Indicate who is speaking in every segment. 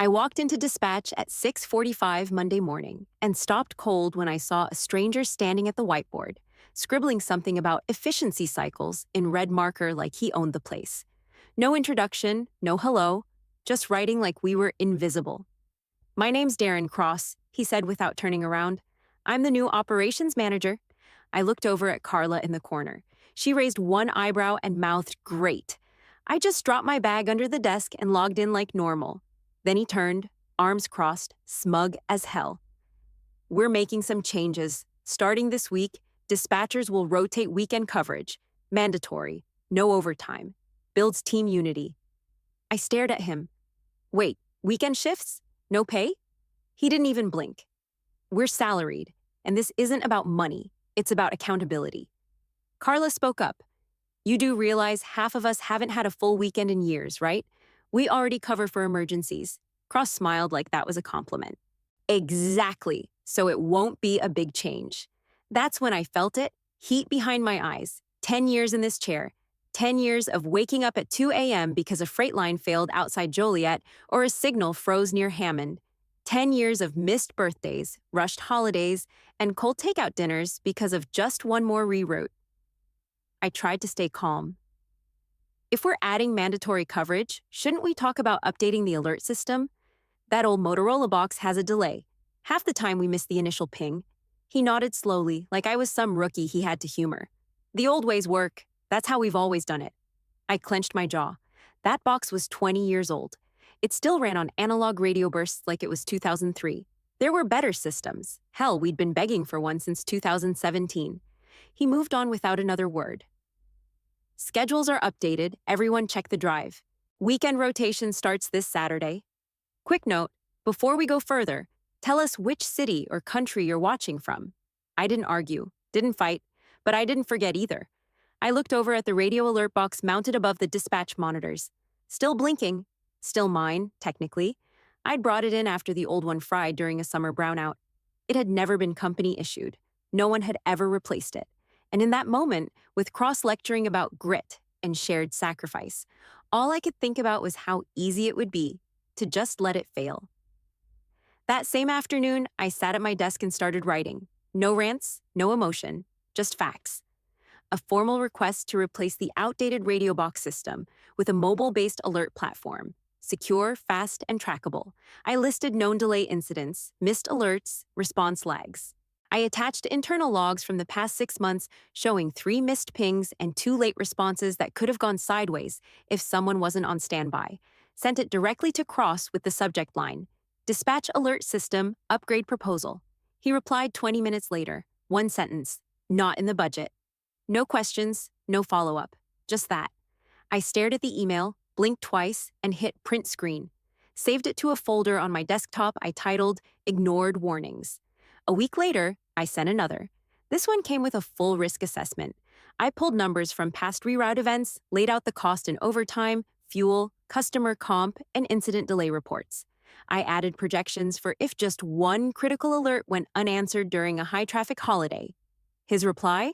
Speaker 1: I walked into dispatch at 6:45 Monday morning and stopped cold when I saw a stranger standing at the whiteboard, scribbling something about efficiency cycles in red marker like he owned the place. No introduction, no hello, just writing like we were invisible. "My name's Darren Cross," he said without turning around. "I'm the new operations manager." I looked over at Carla in the corner. She raised one eyebrow and mouthed, "Great." I just dropped my bag under the desk and logged in like normal. Then he turned, arms crossed, smug as hell. "We're making some changes. Starting this week, dispatchers will rotate weekend coverage. Mandatory. No overtime. Builds team unity." I stared at him. "Wait, weekend shifts? No pay?" He didn't even blink. "We're salaried, and this isn't about money. It's about accountability." Carla spoke up. "You do realize half of us haven't had a full weekend in years, right? We already cover for emergencies." Cross smiled like that was a compliment. "Exactly, so it won't be a big change." That's when I felt it, heat behind my eyes. 10 years in this chair. 10 years of waking up at 2 a.m. because a freight line failed outside Joliet or a signal froze near Hammond. 10 years of missed birthdays, rushed holidays, and cold takeout dinners because of just one more reroute. I tried to stay calm. "If we're adding mandatory coverage, shouldn't we talk about updating the alert system? That old Motorola box has a delay. Half the time we miss the initial ping." He nodded slowly, like I was some rookie he had to humor. "The old ways work. That's how we've always done it." I clenched my jaw. That box was 20 years old. It still ran on analog radio bursts like it was 2003. There were better systems. Hell, we'd been begging for one since 2017. He moved on without another word. "Schedules are updated. Everyone check the drive. Weekend rotation starts this Saturday. Quick note, before we go further, tell us which city or country you're watching from." I didn't argue, didn't fight, but I didn't forget either. I looked over at the radio alert box mounted above the dispatch monitors. Still blinking. Still mine, technically. I'd brought it in after the old one fried during a summer brownout. It had never been company issued. No one had ever replaced it. And in that moment, with Cross lecturing about grit and shared sacrifice, all I could think about was how easy it would be to just let it fail. That same afternoon, I sat at my desk and started writing. No rants, no emotion, just facts. A formal request to replace the outdated radio box system with a mobile-based alert platform. Secure, fast, and trackable. I listed known delay incidents, missed alerts, response lags. I attached internal logs from the past 6 months showing 3 missed pings and 2 late responses that could have gone sideways if someone wasn't on standby. Sent it directly to Cross with the subject line, "Dispatch alert system, upgrade proposal." He replied 20 minutes later, one sentence, "Not in the budget." No questions, no follow-up, just that. I stared at the email, blinked twice, and hit print screen. Saved it to a folder on my desktop I titled Ignored Warnings. A week later, I sent another. This one came with a full risk assessment. I pulled numbers from past reroute events, laid out the cost in overtime, fuel, customer comp, and incident delay reports. I added projections for if just one critical alert went unanswered during a high-traffic holiday. His reply?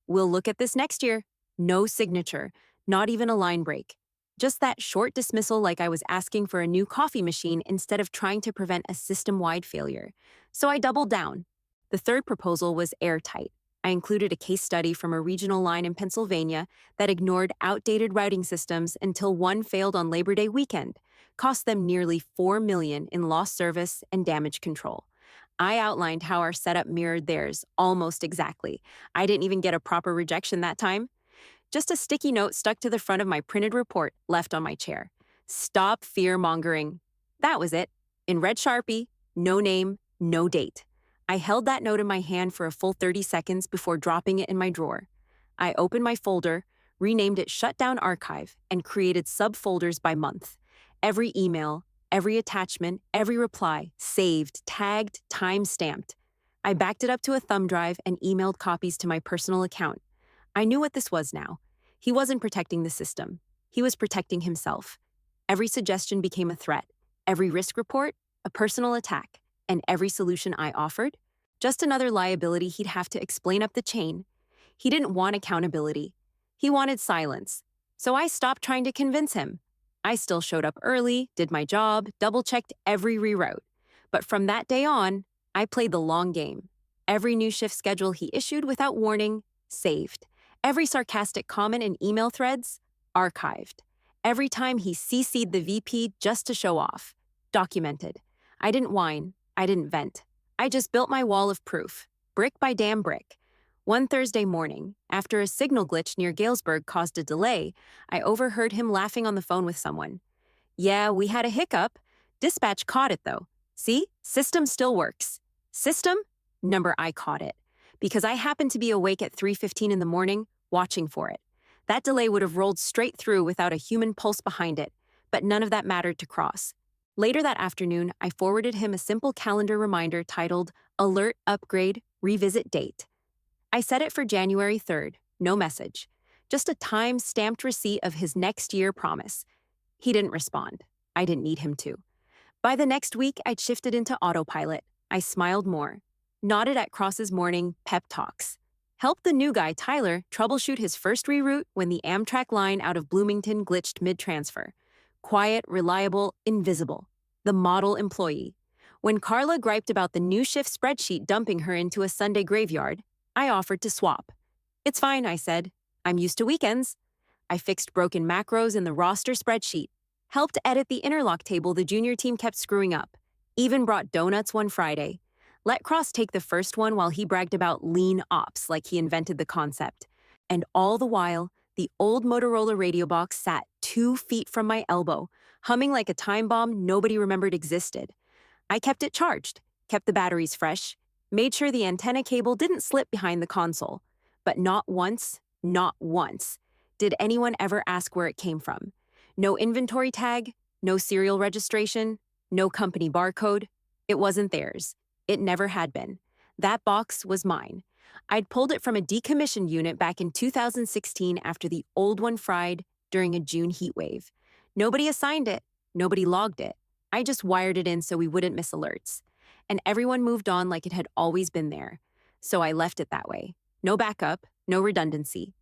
Speaker 1: "We'll look at this next year." No signature, not even a line break. Just that short dismissal like I was asking for a new coffee machine instead of trying to prevent a system-wide failure. So I doubled down. The third proposal was airtight. I included a case study from a regional line in Pennsylvania that ignored outdated routing systems until one failed on Labor Day weekend, cost them nearly $4 million in lost service and damage control. I outlined how our setup mirrored theirs almost exactly. I didn't even get a proper rejection that time. Just a sticky note stuck to the front of my printed report left on my chair. "Stop fear-mongering." That was it. In red Sharpie, no name, no date. I held that note in my hand for a full 30 seconds before dropping it in my drawer. I opened my folder, renamed it Shutdown Archive, and created subfolders by month. Every email, every attachment, every reply, saved, tagged, time-stamped. I backed it up to a thumb drive and emailed copies to my personal account. I knew what this was now. He wasn't protecting the system. He was protecting himself. Every suggestion became a threat. Every risk report, a personal attack. And every solution I offered, just another liability he'd have to explain up the chain. He didn't want accountability. He wanted silence. So I stopped trying to convince him. I still showed up early, did my job, double-checked every reroute. But from that day on, I played the long game. Every new shift schedule he issued without warning, saved. Every sarcastic comment in email threads, archived. Every time he CC'd the VP just to show off, documented. I didn't whine, I didn't vent. I just built my wall of proof, brick by damn brick. One Thursday morning, after a signal glitch near Galesburg caused a delay, I overheard him laughing on the phone with someone. Yeah, we had a hiccup. Dispatch caught it though. See, system still works. System? Number I caught it. Because I happened to be awake at 3:15 in the morning, watching for it. That delay would have rolled straight through without a human pulse behind it, but none of that mattered to Cross. Later that afternoon, I forwarded him a simple calendar reminder titled Alert Upgrade Revisit Date. I set it for January 3rd, no message. Just a time-stamped receipt of his next year promise. He didn't respond. I didn't need him to. By the next week, I'd shifted into autopilot. I smiled more. Nodded at Cross's morning pep talks. Helped the new guy, Tyler, troubleshoot his first reroute when the Amtrak line out of Bloomington glitched mid-transfer. Quiet, reliable, invisible. The model employee. When Carla griped about the new shift spreadsheet dumping her into a Sunday graveyard, I offered to swap. It's fine, I said. I'm used to weekends. I fixed broken macros in the roster spreadsheet. Helped edit the interlock table the junior team kept screwing up. Even brought donuts one Friday. Let Cross take the first one while he bragged about lean ops like he invented the concept. And all the while, the old Motorola radio box sat 2 feet from my elbow, humming like a time bomb nobody remembered existed. I kept it charged, kept the batteries fresh, made sure the antenna cable didn't slip behind the console. But not once, did anyone ever ask where it came from. No inventory tag, no serial registration, no company barcode. It wasn't theirs. It never had been. That box was mine. I'd pulled it from a decommissioned unit back in 2016 after the old one fried during a June heat wave. Nobody assigned it. Nobody logged it. I just wired it in so we wouldn't miss alerts. And everyone moved on like it had always been there. So I left it that way. No backup, no redundancy.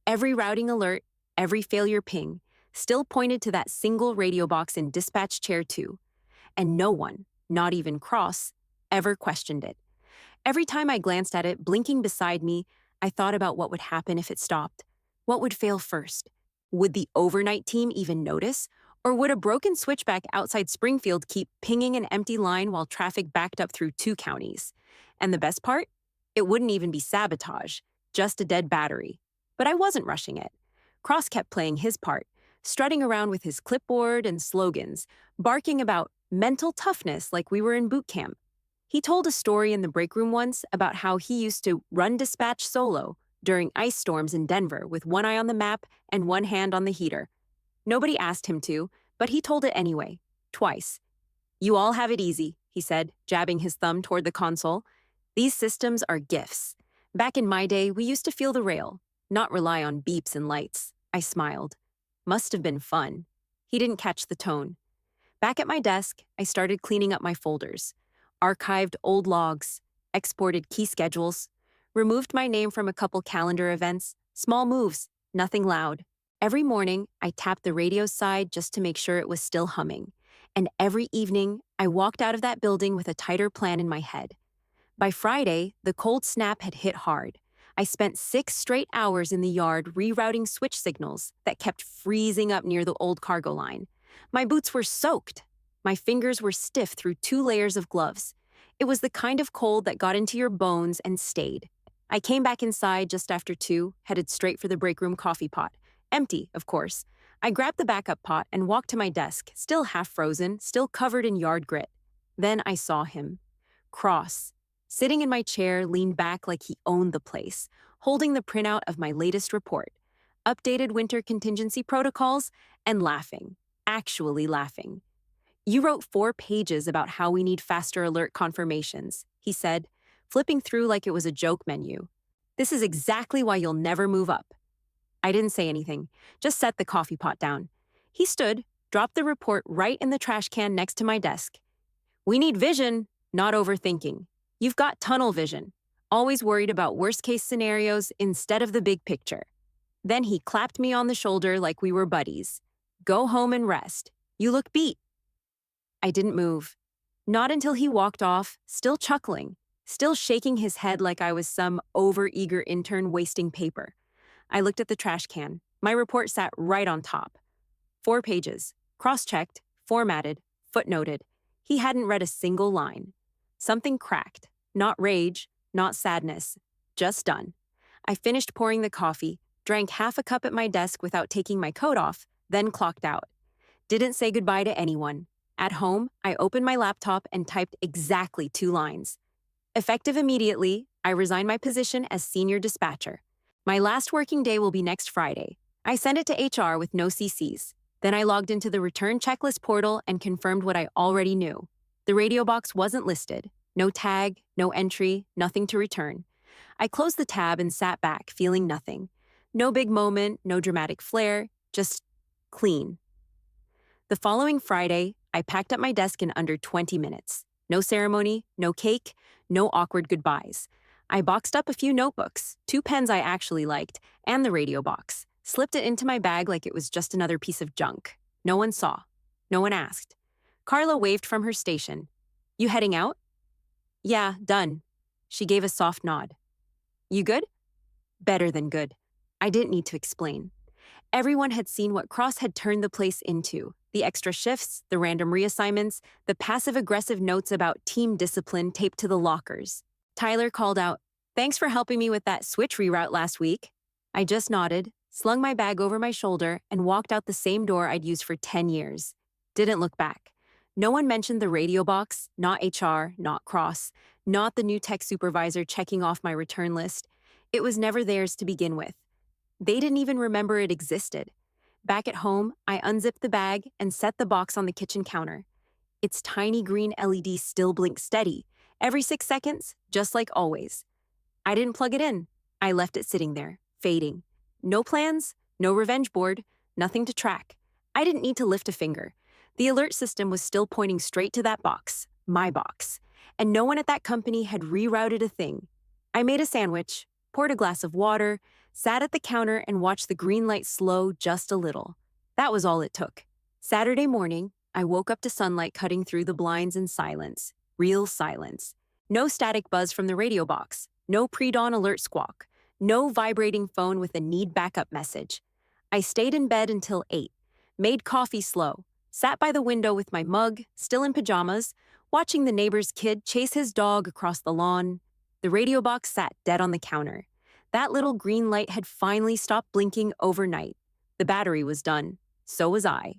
Speaker 1: Every routing alert, every failure ping, still pointed to that single radio box in Dispatch Chair 2. And no one, not even Cross, ever questioned it. Every time I glanced at it, blinking beside me, I thought about what would happen if it stopped. What would fail first? Would the overnight team even notice? Or would a broken switchback outside Springfield keep pinging an empty line while traffic backed up through 2 counties? And the best part? It wouldn't even be sabotage, just a dead battery. But I wasn't rushing it. Cross kept playing his part, strutting around with his clipboard and slogans, barking about mental toughness like we were in boot camp. He told a story in the break room once about how he used to run dispatch solo during ice storms in Denver with one eye on the map and one hand on the heater. Nobody asked him to, but he told it anyway, twice. You all have it easy, he said, jabbing his thumb toward the console. These systems are gifts. Back in my day, we used to feel the rail, not rely on beeps and lights. I smiled. Must have been fun. He didn't catch the tone. Back at my desk, I started cleaning up my folders. Archived old logs, exported key schedules, removed my name from a couple calendar events, small moves, nothing loud. Every morning, I tapped the radio side just to make sure it was still humming. And every evening, I walked out of that building with a tighter plan in my head. By Friday, the cold snap had hit hard. I spent 6 straight hours in the yard rerouting switch signals that kept freezing up near the old cargo line. My boots were soaked. My fingers were stiff through 2 layers of gloves. It was the kind of cold that got into your bones and stayed. I came back inside just after 2, headed straight for the break room coffee pot. Empty, of course. I grabbed the backup pot and walked to my desk, still half frozen, still covered in yard grit. Then I saw him. Cross. Sitting in my chair, leaned back like he owned the place, holding the printout of my latest report, updated winter contingency protocols, and laughing. Actually laughing. You wrote 4 pages about how we need faster alert confirmations, he said, flipping through like it was a joke menu. This is exactly why you'll never move up. I didn't say anything, just set the coffee pot down. He stood, dropped the report right in the trash can next to my desk. We need vision, not overthinking. You've got tunnel vision, always worried about worst-case scenarios instead of the big picture. Then he clapped me on the shoulder like we were buddies. Go home and rest. You look beat. I didn't move. Not until he walked off, still chuckling, still shaking his head like I was some overeager intern wasting paper. I looked at the trash can. My report sat right on top. 4 pages, cross-checked, formatted, footnoted. He hadn't read a single line. Something cracked. Not rage, not sadness. Just done. I finished pouring the coffee, drank half a cup at my desk without taking my coat off, then clocked out. Didn't say goodbye to anyone. At home, I opened my laptop and typed exactly 2 lines. Effective immediately, I resigned my position as senior dispatcher. My last working day will be next Friday. I sent it to HR with no CCs. Then I logged into the return checklist portal and confirmed what I already knew. The radio box wasn't listed. No tag, no entry, nothing to return. I closed the tab and sat back, feeling nothing. No big moment, no dramatic flair, just clean. The following Friday, I packed up my desk in under 20 minutes. No ceremony, no cake, no awkward goodbyes. I boxed up a few notebooks, 2 pens I actually liked, and the radio box. Slipped it into my bag like it was just another piece of junk. No one saw. No one asked. Carla waved from her station. You heading out? Yeah, done. She gave a soft nod. You good? Better than good. I didn't need to explain. Everyone had seen what Cross had turned the place into. The extra shifts, the random reassignments, the passive-aggressive notes about team discipline taped to the lockers. Tyler called out, "Thanks for helping me with that switch reroute last week." I just nodded, slung my bag over my shoulder, and walked out the same door I'd used for 10 years. Didn't look back. No one mentioned the radio box, not HR, not Cross, not the new tech supervisor checking off my return list. It was never theirs to begin with. They didn't even remember it existed. Back at home, I unzipped the bag and set the box on the kitchen counter. Its tiny green LED still blinked steady, every 6 seconds, just like always. I didn't plug it in. I left it sitting there, fading. No plans, no revenge board, nothing to track. I didn't need to lift a finger. The alert system was still pointing straight to that box, my box, and no one at that company had rerouted a thing. I made a sandwich, poured a glass of water, sat at the counter and watched the green light slow just a little. That was all it took. Saturday morning, I woke up to sunlight cutting through the blinds and silence. Real silence. No static buzz from the radio box. No pre-dawn alert squawk. No vibrating phone with a need backup message. I stayed in bed until 8. Made coffee slow. Sat by the window with my mug, still in pajamas, watching the neighbor's kid chase his dog across the lawn. The radio box sat dead on the counter. That little green light had finally stopped blinking overnight. The battery was done. So was I.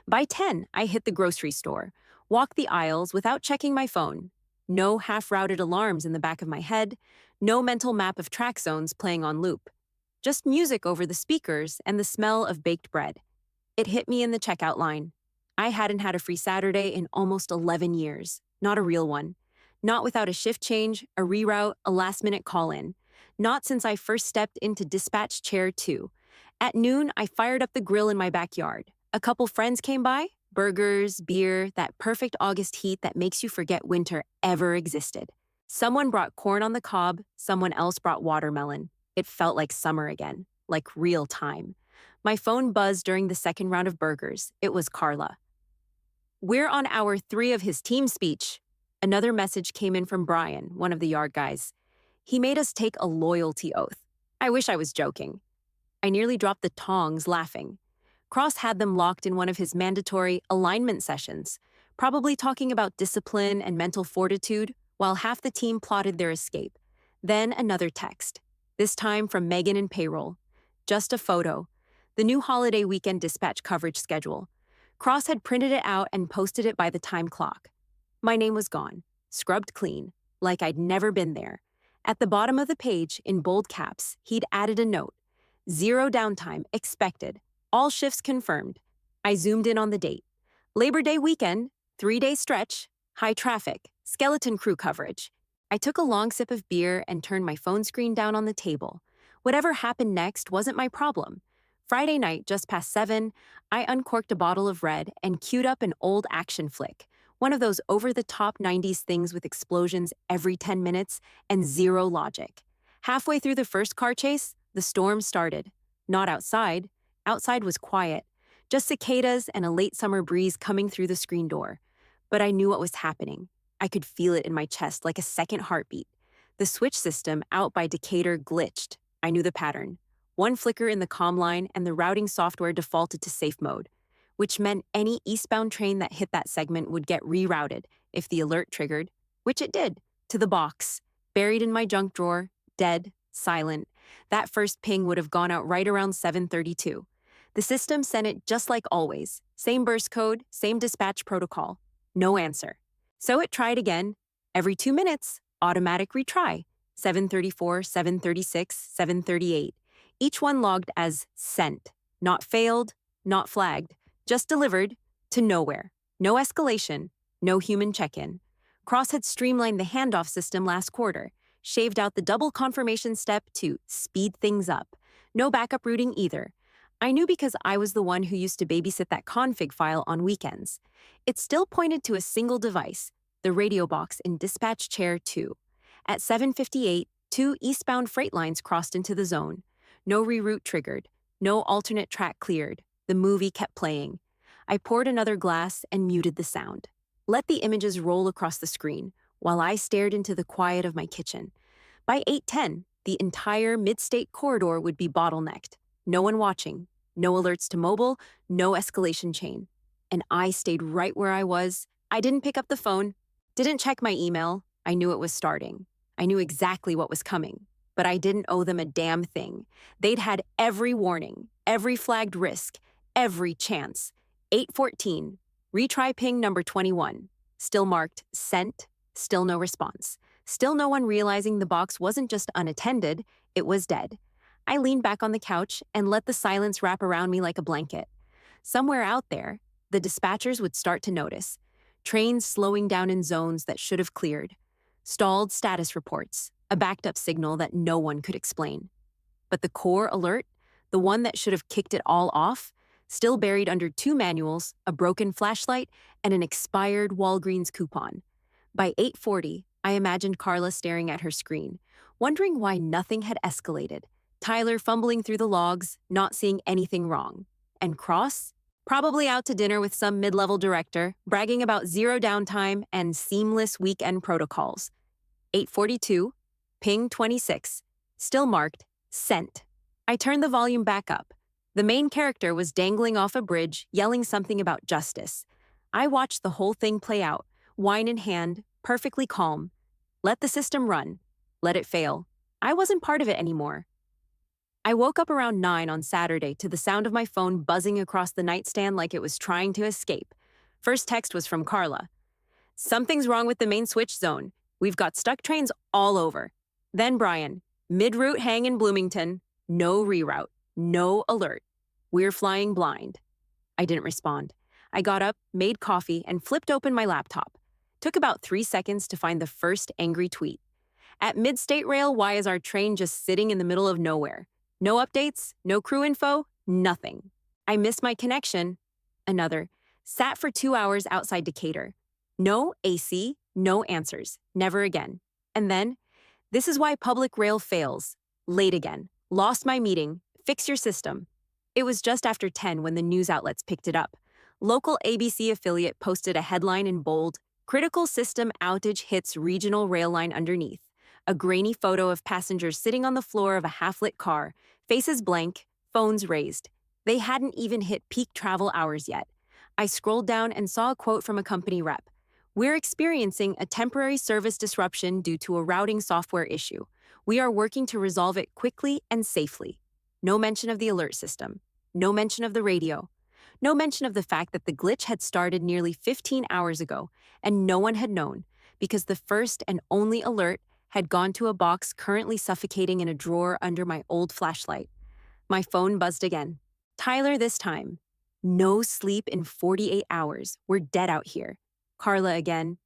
Speaker 1: By 10, I hit the grocery store, walked the aisles without checking my phone. No half-routed alarms in the back of my head, no mental map of track zones playing on loop. Just music over the speakers and the smell of baked bread. It hit me in the checkout line. I hadn't had a free Saturday in almost 11 years. Not a real one. Not without a shift change, a reroute, a last-minute call-in. Not since I first stepped into dispatch chair 2. At noon, I fired up the grill in my backyard. A couple friends came by, burgers, beer, that perfect August heat that makes you forget winter ever existed. Someone brought corn on the cob, someone else brought watermelon. It felt like summer again, like real time. My phone buzzed during the second round of burgers. It was Carla. We're on hour 3 of his team speech. Another message came in from Brian, one of the yard guys. He made us take a loyalty oath. I wish I was joking. I nearly dropped the tongs laughing. Cross had them locked in one of his mandatory alignment sessions, probably talking about discipline and mental fortitude, while half the team plotted their escape. Then another text, this time from Megan in payroll. Just a photo. The new holiday weekend dispatch coverage schedule. Cross had printed it out and posted it by the time clock. My name was gone, scrubbed clean, like I'd never been there. At the bottom of the page, in bold caps, he'd added a note. 0 downtime expected. All shifts confirmed. I zoomed in on the date. Labor Day weekend, 3-day stretch, high traffic, skeleton crew coverage. I took a long sip of beer and turned my phone screen down on the table. Whatever happened next wasn't my problem. Friday night, just past 7, I uncorked a bottle of red and queued up an old action flick, one of those over-the-top 90s things with explosions every 10 minutes and zero logic. Halfway through the first car chase, the storm started. Not outside. Outside was quiet. Just cicadas and a late summer breeze coming through the screen door. But I knew what was happening. I could feel it in my chest like a second heartbeat. The switch system out by Decatur glitched. I knew the pattern. One flicker in the comm line and the routing software defaulted to safe mode, which meant any eastbound train that hit that segment would get rerouted if the alert triggered, which it did, to the box, buried in my junk drawer, dead, silent. That first ping would have gone out right around 7:32. The system sent it just like always. Same burst code, same dispatch protocol. No answer. So it tried again. Every 2 minutes, automatic retry. 7:34, 7:36, 7:38. Each one logged as sent. Not failed, not flagged. Just delivered to nowhere. No escalation, no human check-in. Cross had streamlined the handoff system last quarter, shaved out the double confirmation step to speed things up. No backup routing either. I knew because I was the one who used to babysit that config file on weekends. It still pointed to a single device, the radio box in dispatch chair 2. At 7:58, 2 eastbound freight lines crossed into the zone. No reroute triggered, no alternate track cleared. The movie kept playing. I poured another glass and muted the sound. Let the images roll across the screen while I stared into the quiet of my kitchen. By 8:10, the entire mid-state corridor would be bottlenecked. No one watching, no alerts to mobile, no escalation chain. And I stayed right where I was. I didn't pick up the phone, didn't check my email. I knew it was starting. I knew exactly what was coming, but I didn't owe them a damn thing. They'd had every warning, every flagged risk, every chance. 8:14, retry ping number 21. Still marked sent, still no response. Still no one realizing the box wasn't just unattended, it was dead. I leaned back on the couch and let the silence wrap around me like a blanket. Somewhere out there, the dispatchers would start to notice. Trains slowing down in zones that should have cleared. Stalled status reports, a backed up signal that no one could explain. But the core alert, the one that should have kicked it all off, still buried under 2 manuals, a broken flashlight, and an expired Walgreens coupon. By 8:40, I imagined Carla staring at her screen, wondering why nothing had escalated. Tyler fumbling through the logs, not seeing anything wrong. And Cross? Probably out to dinner with some mid-level director, bragging about zero downtime and seamless weekend protocols. 8:42, ping 26, still marked sent. I turned the volume back up. The main character was dangling off a bridge, yelling something about justice. I watched the whole thing play out, wine in hand, perfectly calm. Let the system run. Let it fail. I wasn't part of it anymore. I woke up around 9 on Saturday to the sound of my phone buzzing across the nightstand like it was trying to escape. First text was from Carla. Something's wrong with the main switch zone. We've got stuck trains all over. Then Brian, mid-route hang in Bloomington, no reroute, no alert. We're flying blind. I didn't respond. I got up, made coffee, and flipped open my laptop. Took about 3 seconds to find the first angry tweet. At Mid-State Rail, why is our train just sitting in the middle of nowhere? No updates, no crew info, nothing. I missed my connection. Another. Sat for 2 hours outside Decatur. No AC, no answers. Never again. And then, this is why public rail fails. Late again. Lost my meeting. Fix your system. It was just after 10 when the news outlets picked it up. Local ABC affiliate posted a headline in bold, "Critical system outage hits regional rail line underneath." A grainy photo of passengers sitting on the floor of a half-lit car, faces blank, phones raised. They hadn't even hit peak travel hours yet. I scrolled down and saw a quote from a company rep. "We're experiencing a temporary service disruption due to a routing software issue. We are working to resolve it quickly and safely." No mention of the alert system. No mention of the radio. No mention of the fact that the glitch had started nearly 15 hours ago, and no one had known, because the first and only alert had gone to a box currently suffocating in a drawer under my old flashlight. My phone buzzed again. Tyler this time. "No sleep in 48 hours. We're dead out here." Carla again.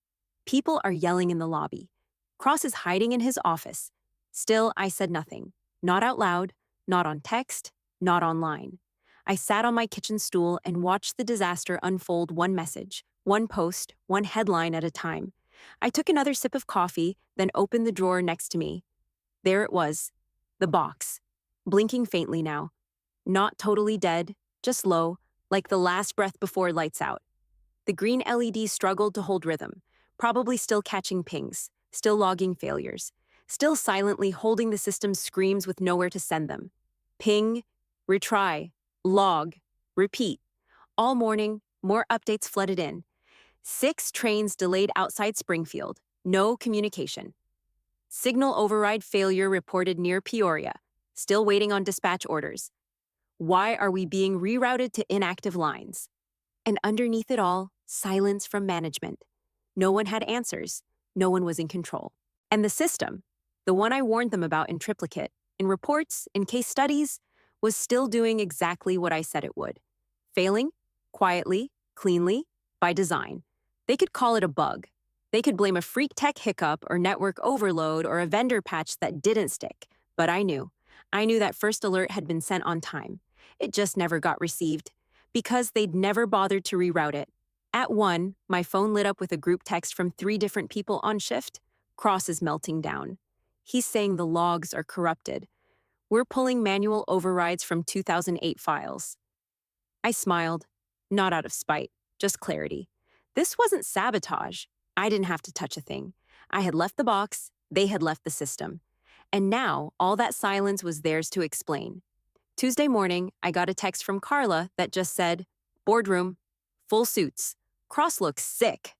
Speaker 1: "People are yelling in the lobby." Cross is hiding in his office. Still, I said nothing. Not out loud, not on text, not online. I sat on my kitchen stool and watched the disaster unfold, one message, one post, one headline at a time. I took another sip of coffee, then opened the drawer next to me. There it was, the box, blinking faintly now. Not totally dead, just low, like the last breath before lights out. The green LED struggled to hold rhythm, probably still catching pings, still logging failures, still silently holding the system's screams with nowhere to send them. Ping, retry, log, repeat. All morning, more updates flooded in. 6 trains delayed outside Springfield. No communication. Signal override failure reported near Peoria. Still waiting on dispatch orders. Why are we being rerouted to inactive lines? And underneath it all, silence from management. No one had answers. No one was in control. And the system, the one I warned them about in triplicate, in reports, in case studies, was still doing exactly what I said it would. Failing, quietly, cleanly, by design. They could call it a bug. They could blame a freak tech hiccup or network overload or a vendor patch that didn't stick. But I knew. I knew that first alert had been sent on time. It just never got received. Because they'd never bothered to reroute it. At 1, my phone lit up with a group text from 3 different people on shift. Cross is melting down. He's saying the logs are corrupted. We're pulling manual overrides from 2008 files. I smiled, not out of spite, just clarity. This wasn't sabotage. I didn't have to touch a thing. I had left the box, they had left the system. And now, all that silence was theirs to explain. Tuesday morning, I got a text from Carla that just said, boardroom, full suits, Cross looks sick.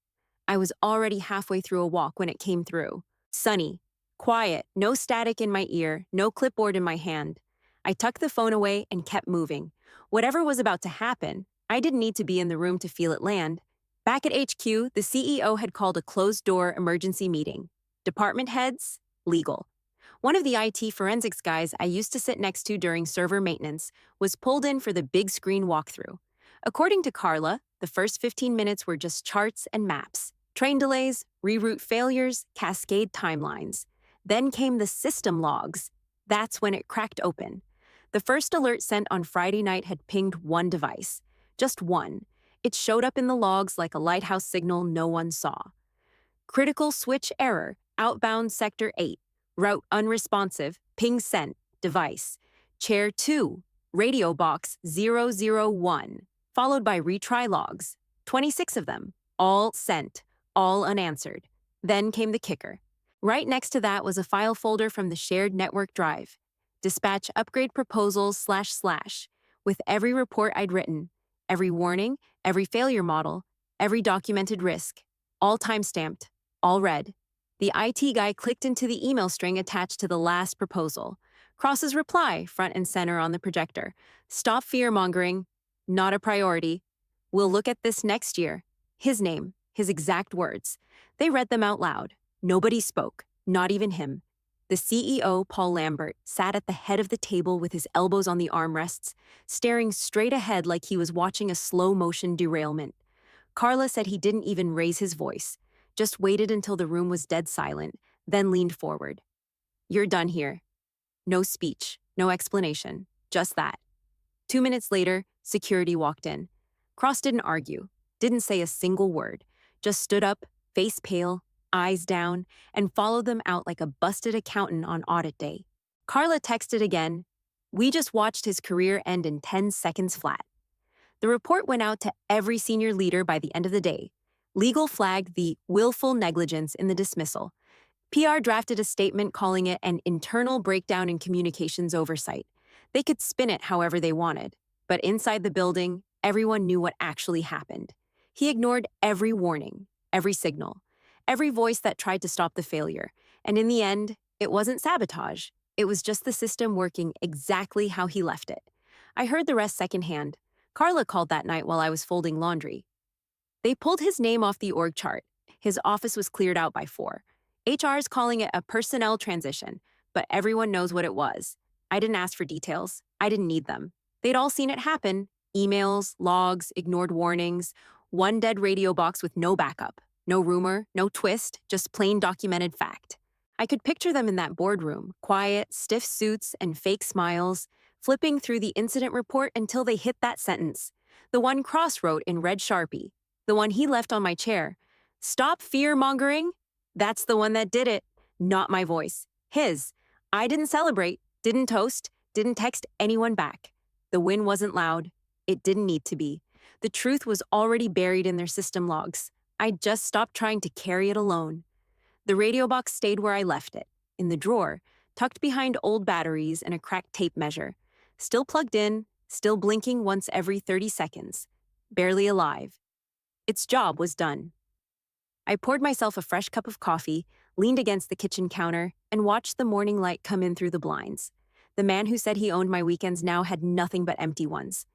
Speaker 1: I was already halfway through a walk when it came through. Sunny, quiet, no static in my ear, no clipboard in my hand. I tucked the phone away and kept moving. Whatever was about to happen, I didn't need to be in the room to feel it land. Back at HQ, the CEO had called a closed-door emergency meeting. Department heads, legal. One of the IT forensics guys I used to sit next to during server maintenance was pulled in for the big screen walkthrough. According to Carla, the first 15 minutes were just charts and maps, train delays, reroute failures, cascade timelines. Then came the system logs. That's when it cracked open. The first alert sent on Friday night had pinged one device. Just one. It showed up in the logs like a lighthouse signal no one saw. Critical switch error, outbound sector 8. Route unresponsive, ping sent, device. Chair 2, radio box 001, followed by retry logs. 26 of them, all sent, all unanswered. Then came the kicker. Right next to that was a file folder from the shared network drive. Dispatch upgrade proposals // with every report I'd written, every warning, every failure model, every documented risk, all time-stamped, all read. The IT guy clicked into the email string attached to the last proposal. Cross's reply, front and center on the projector. Stop fear-mongering. Not a priority. We'll look at this next year. His name, his exact words. They read them out loud. Nobody spoke, not even him. The CEO, Paul Lambert, sat at the head of the table with his elbows on the armrests, staring straight ahead like he was watching a slow-motion derailment. Carla said he didn't even raise his voice, just waited until the room was dead silent, then leaned forward. You're done here. No speech, no explanation, just that. 2 minutes later, security walked in. Cross didn't argue, didn't say a single word, just stood up, face pale, eyes down, and followed them out like a busted accountant on audit day. Carla texted again. We just watched his career end in 10 seconds flat. The report went out to every senior leader by the end of the day. Legal flagged the willful negligence in the dismissal. PR drafted a statement calling it an internal breakdown in communications oversight. They could spin it however they wanted, but inside the building, everyone knew what actually happened. He ignored every warning, every signal, every voice that tried to stop the failure, and in the end, it wasn't sabotage. It was just the system working exactly how he left it. I heard the rest secondhand. Carla called that night while I was folding laundry. They pulled his name off the org chart. His office was cleared out by 4. HR's calling it a personnel transition, but everyone knows what it was. I didn't ask for details. I didn't need them. They'd all seen it happen. Emails, logs, ignored warnings, one dead radio box with no backup. No rumor, no twist, just plain documented fact. I could picture them in that boardroom, quiet, stiff suits and fake smiles, flipping through the incident report until they hit that sentence. The one Cross wrote in red Sharpie. The one he left on my chair. Stop fear-mongering. That's the one that did it. Not my voice. His. I didn't celebrate, didn't toast, didn't text anyone back. The win wasn't loud. It didn't need to be. The truth was already buried in their system logs. I just stopped trying to carry it alone. The radio box stayed where I left it, in the drawer, tucked behind old batteries and a cracked tape measure. Still plugged in, still blinking once every 30 seconds. Barely alive. Its job was done. I poured myself a fresh cup of coffee, leaned against the kitchen counter, and watched the morning light come in through the blinds. The man who said he owned my weekends now had nothing but empty ones.